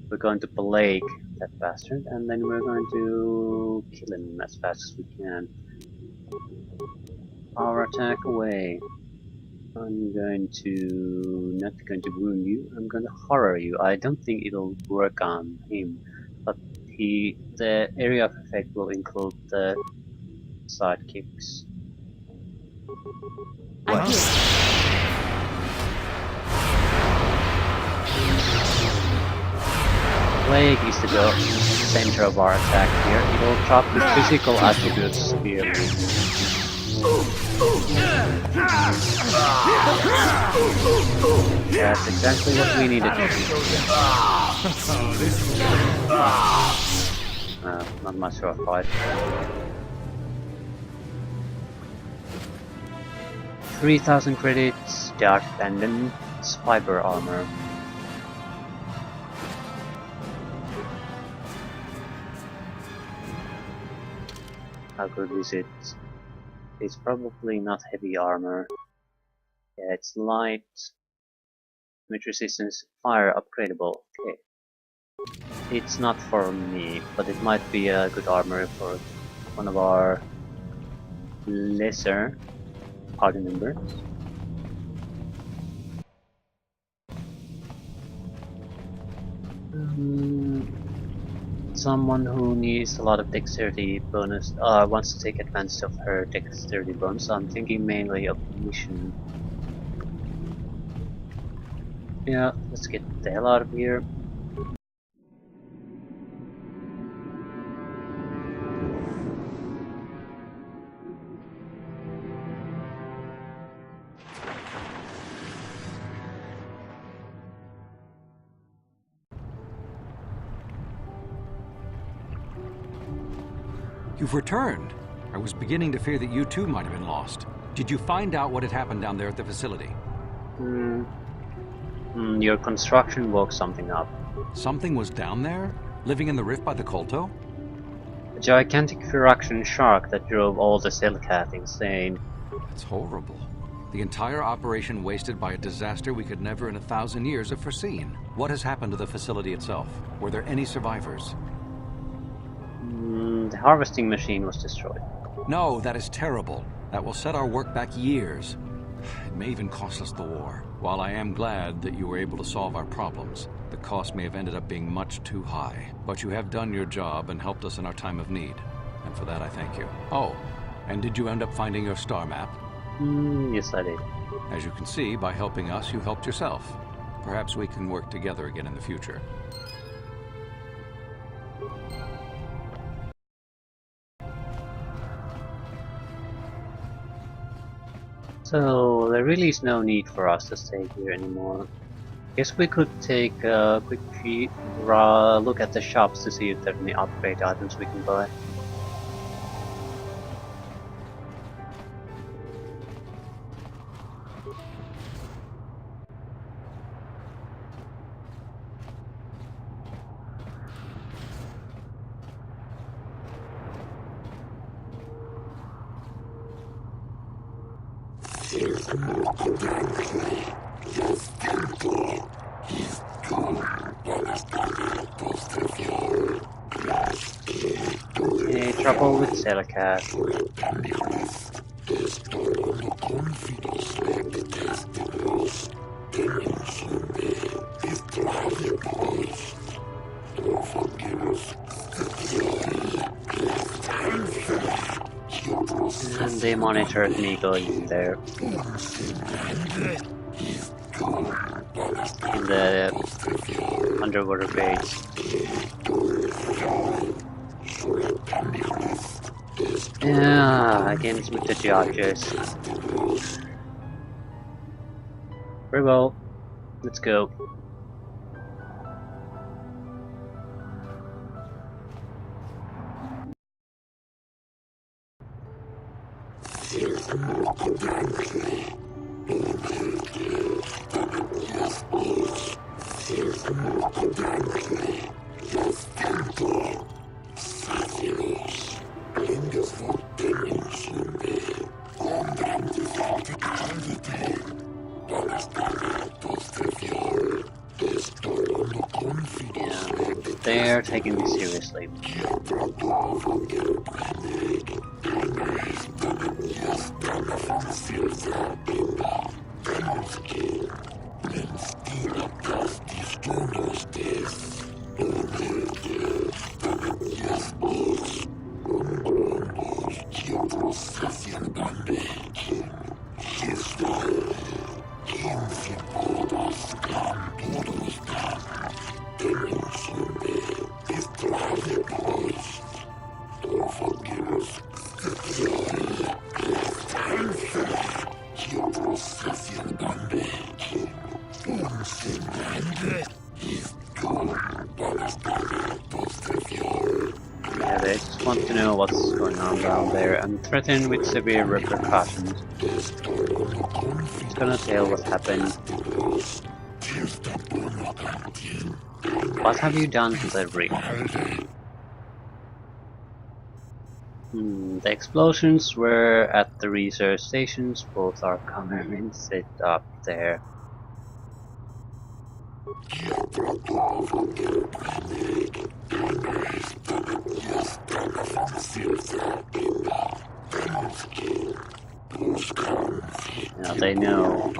We're going to plague that bastard, and then we're going to kill him as fast as we can. Power attack away. I'm going to... not going to wound you, I'm going to horror you. I don't think it'll work on him, but the area of effect will include the sidekicks. Plague is the center of our attack here. It will drop the physical attributes severely. That's exactly what we needed to do. Not much of a fight. 3,000 credits, Dark Bandit's fiber armor. How good is it? It's probably not heavy armor. Yeah, it's light. Damage resistance, fire upgradable. Okay. It's not for me, but it might be a good armor for one of our lesser party members. Someone who needs a lot of dexterity bonus wants to take advantage of her dexterity bonus. So I'm thinking mainly of mission. Yeah, let's get the hell out of here. You've returned. I was beginning to fear that you too might have been lost. Did you find out what had happened down there at the facility? Your construction woke something up. Something was down there? Living in the rift by the Kolto? A gigantic Firaxian shark that drove all the Selkath insane. That's horrible. The entire operation wasted by a disaster we could never in 1,000 years have foreseen. What has happened to the facility itself? Were there any survivors? The harvesting machine was destroyed. No, that is terrible. That will set our work back years. It may even cost us the war. While I am glad that you were able to solve our problems, the cost may have ended up being much too high. But you have done your job and helped us in our time of need. And for that I thank you. Oh, and did you end up finding your star map? Yes, I did. As you can see, by helping us, you helped yourself. Perhaps we can work together again in the future. So, there really is no need for us to stay here anymore. Guess we could take a quick look at the shops to see if there are any upgrade items we can buy. Any trouble with Celicat? And they monitored me going in there. In the underwater base. Yeah, against with the judges. Very well, let's go. They're taking me seriously. Yeah, they just want to know what's going on down there and threaten with severe repercussions. It's gonna tell what happened. What have you done to the rig? The explosions were at the research stations. Both are cameramen set up there. Now they know.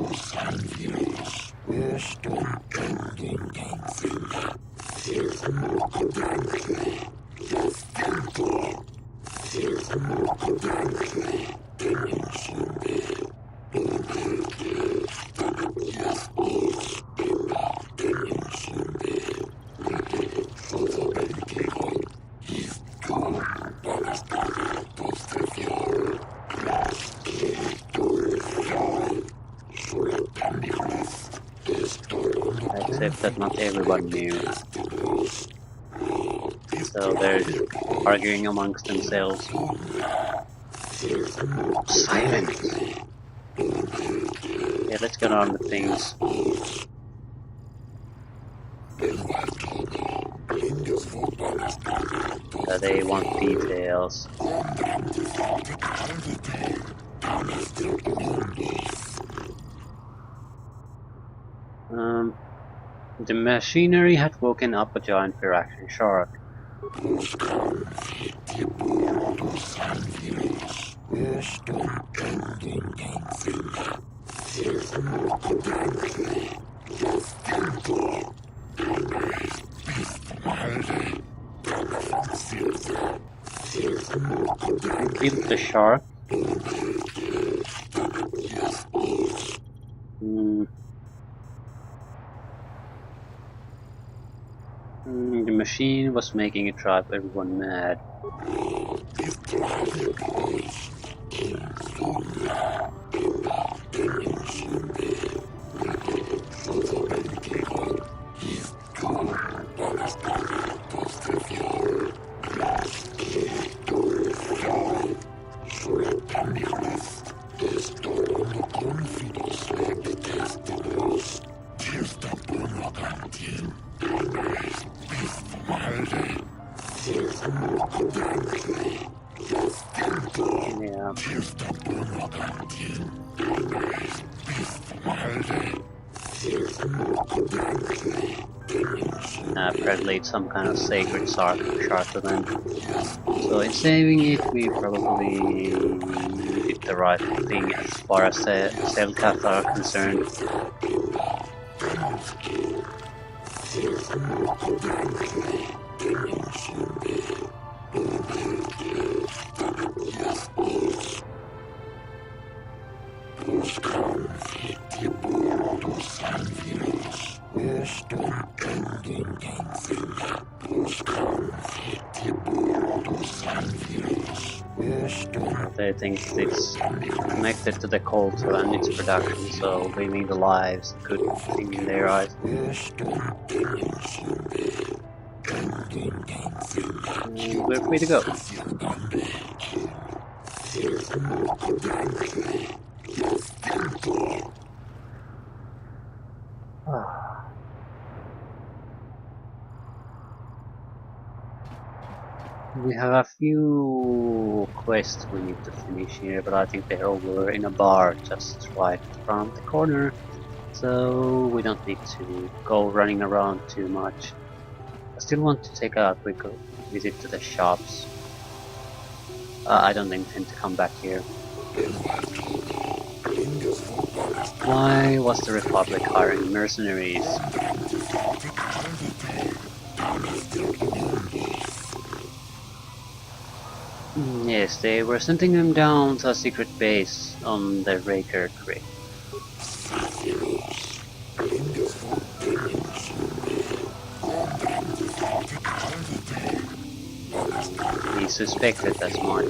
Except that not everyone knew. So they're arguing amongst themselves. Silence! Yeah, let's get on with things. They want details. The machinery had woken up a giant reaction shark. Killed the shark. The machine was making it drive everyone mad. Probably it's some kind of sacred shark event. So in saving it, we probably did the right thing as far as cell cats are concerned. They think it's connected to the KOTOR and its production, so leaving the lives a good thing in their eyes. We're free to go. We have a few quests we need to finish here, but I think they're over in a bar just right around the corner, so we don't need to go running around too much. I still want to take a quick visit to the shops. I don't intend to come back here. Why was the Republic hiring mercenaries? Yes, they were sending them down to a secret base on the Raker Creek. He suspected as much.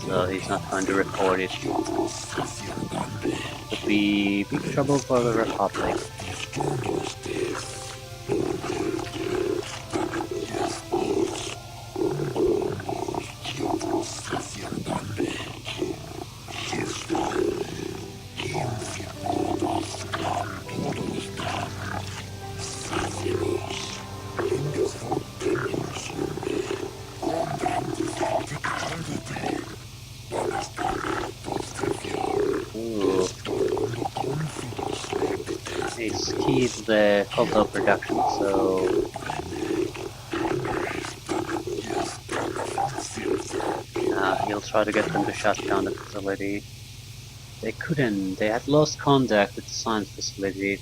So he's not going to report it. Could be big trouble for the Republic. It's key to the KOTOR production, so he'll try to get them to shut down the facility. They couldn't. They had lost contact with the science facility.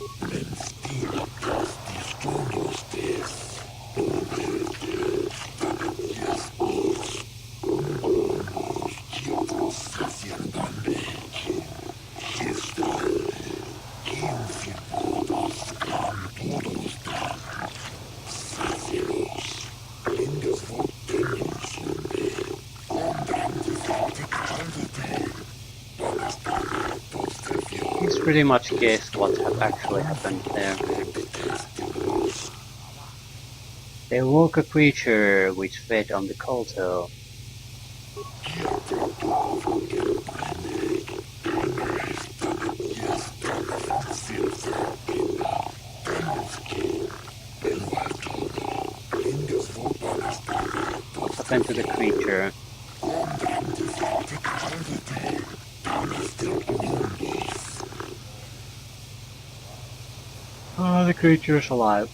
He's pretty much guessed what had actually happened there. They woke a creature which fed on the KOTOR. What happened to the creature? Are the creatures alive?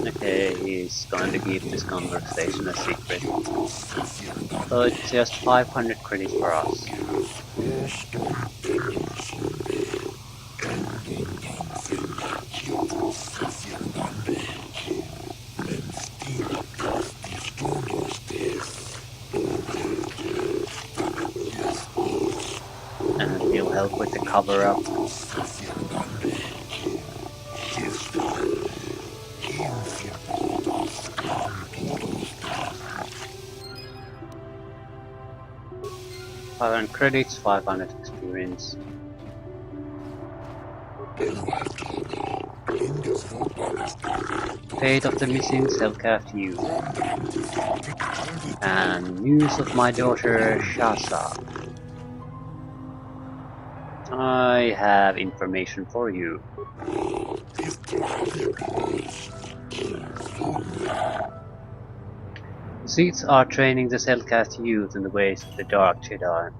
Okay, he's going to keep this conversation a secret. So it's just 500 credits for us. And he'll help with the cover-up. 500 credits, 500 experience. Fate of the missing Selkath youth. And news of my daughter Shasa. I have information for you. The Seeds are training the Selkath youth in the ways of the Dark Jedi.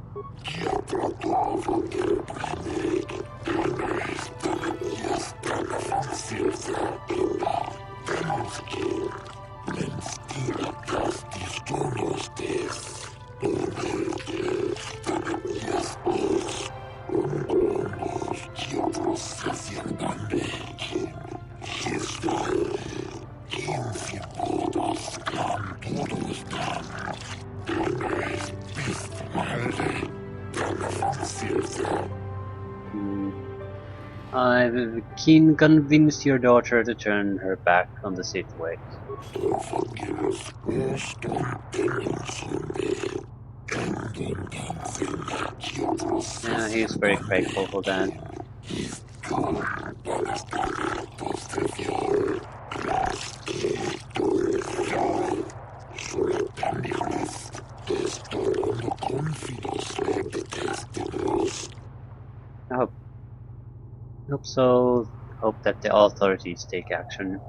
I can convince your daughter to turn her back on the Sith ways. Yeah, he's very grateful for that. I hope so. Hope that the authorities take action.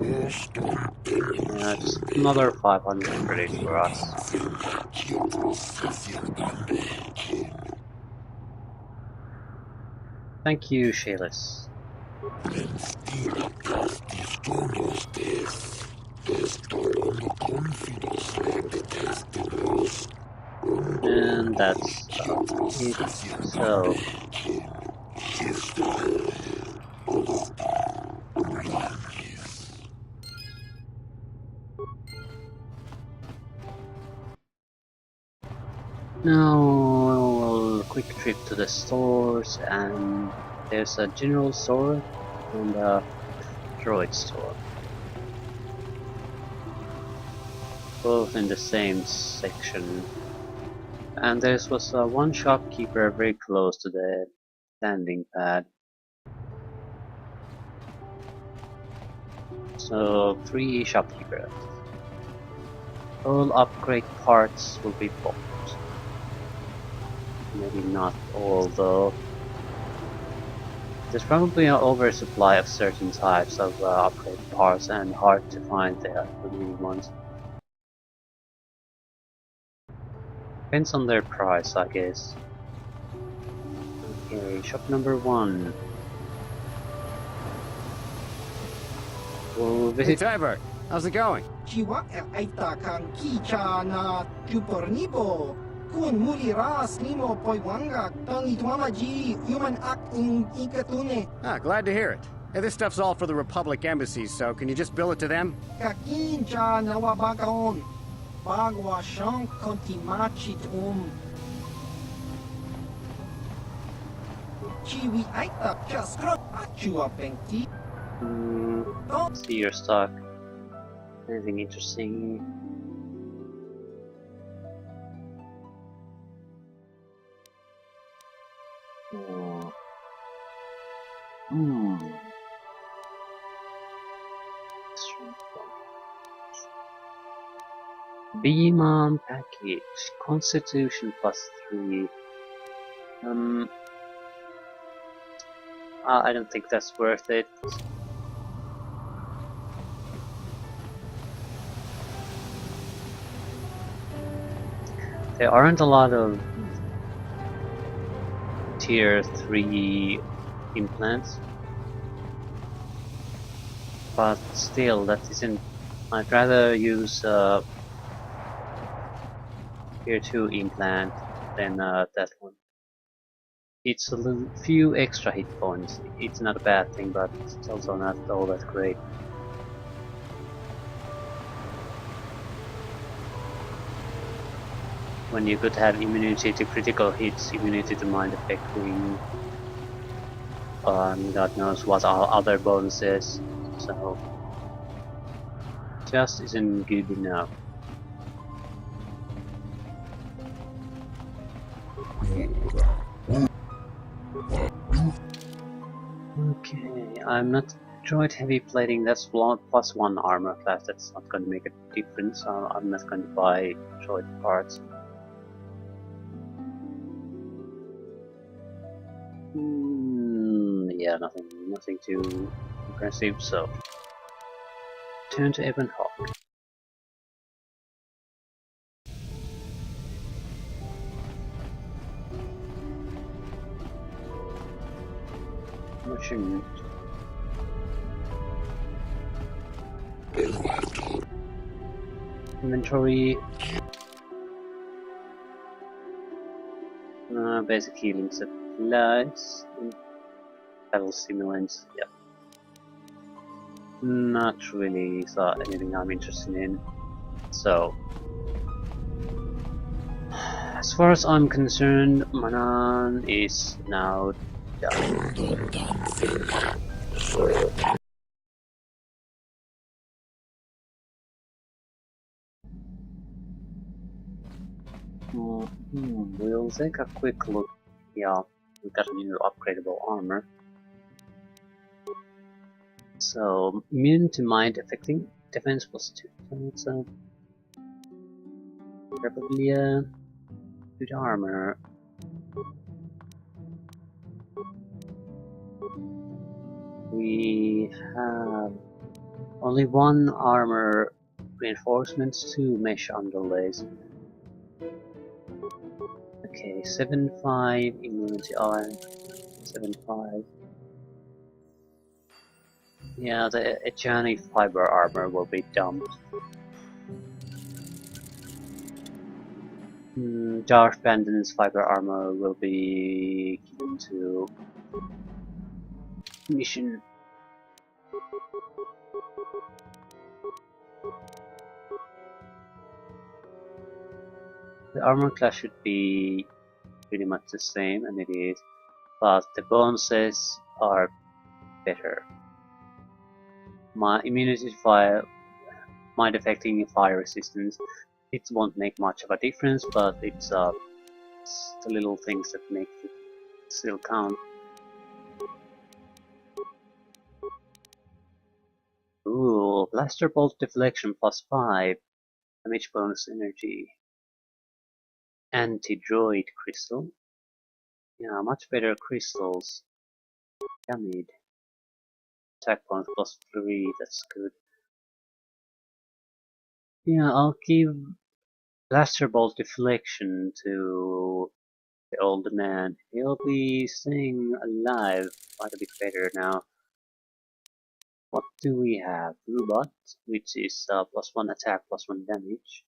Yeah, just another 500 credits for us. Thank you, Shayless. And that's it. So. Now, a quick trip to the stores, and there's a general store and a droid store. Both in the same section. And there was one shopkeeper very close to the landing pad. So 3 shopkeepers. All upgrade parts will be bought. Maybe not all though. There's probably an oversupply of certain types of upgrade parts and hard to find the remaining ones. Depends on their price, I guess. Okay, shop number 1. We'll visit. Hey Tybert, how's it going? Jiwa ay takang kicha na chupornibo. Kun muli ras nimo poiwangak tang itwama ji human act in ikatune. Ah, glad to hear it. Hey, this stuff's all for the Republic embassies, so can you just bill it to them? Kakincha nawabagaon. Bagwa shank kontimachit Chiwi ay tak jaskro achua pengti. See your stock. Anything interesting? Oh. Beam arm package. Constitution +3. I don't think that's worth it. There aren't a lot of tier 3 implants, but still, that isn't. I'd rather use a tier 2 implant than that one. It's a few extra hit points. It's not a bad thing, but it's also not all that great. When you could have immunity to critical hits, immunity to mind affecting, God knows what other bonuses, so just isn't good enough. Okay, I'm not droid heavy plating, that's +1 armor class, that's not going to make a difference, so I'm not going to buy droid parts. Yeah, nothing too impressive, so turn to Ebon Hawk. Machine. Inventory. Basic healing supplies. Battle stimulants. Yep. Not really anything I'm interested in. So, as far as I'm concerned, Manan is now done. We'll take a quick look. Yeah, we got a new upgradable armor. So, immune to mind affecting defense +2. So it's probably a good armor. We have only 1 armor reinforcements, 2 mesh underlays. Okay, 7.5 immunity on 7.5. Yeah, the Echani fiber armor will be dumped. Darth Bandon's fiber armor will be given to mission. The armor class should be pretty much the same, and it is, but the bonuses are better. My immunity to fire, mind affecting fire resistance, it won't make much of a difference, but it's the little things that make it still count. Ooh, blaster bolt deflection +5, damage bonus energy, anti-droid crystal. Yeah, much better crystals. Damage. Attack bonus +3, that's good. Yeah, I'll give blaster bolt deflection to the old man. He'll be staying alive quite a bit better now. What do we have? Robot, which is +1 attack, +1 damage.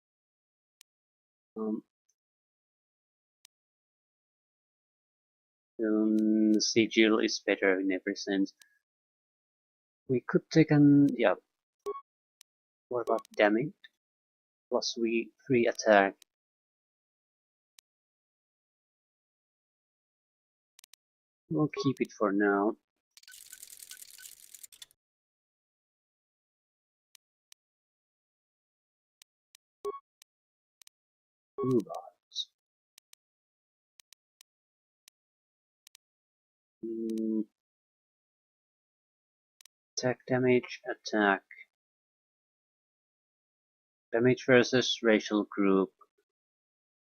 Sigil is better in every sense. We could take an yeah. What about damage? +3 attack. We'll keep it for now. Robots. Attack damage, attack. Damage versus racial group.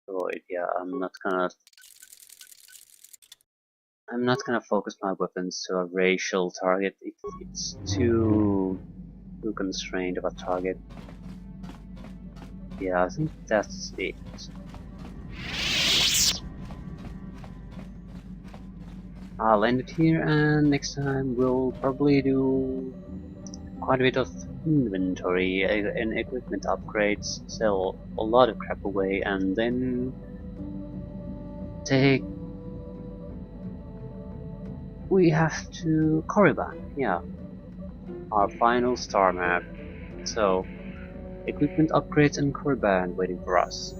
Droid. Yeah, I'm not gonna focus my weapons to a racial target. It's too constrained of a target. Yeah, I think that's it. I'll end it here, and next time we'll probably do quite a bit of inventory and equipment upgrades, sell a lot of crap away, and then we have to Korriban, yeah, our final star map. So, equipment upgrades and Korriban waiting for us.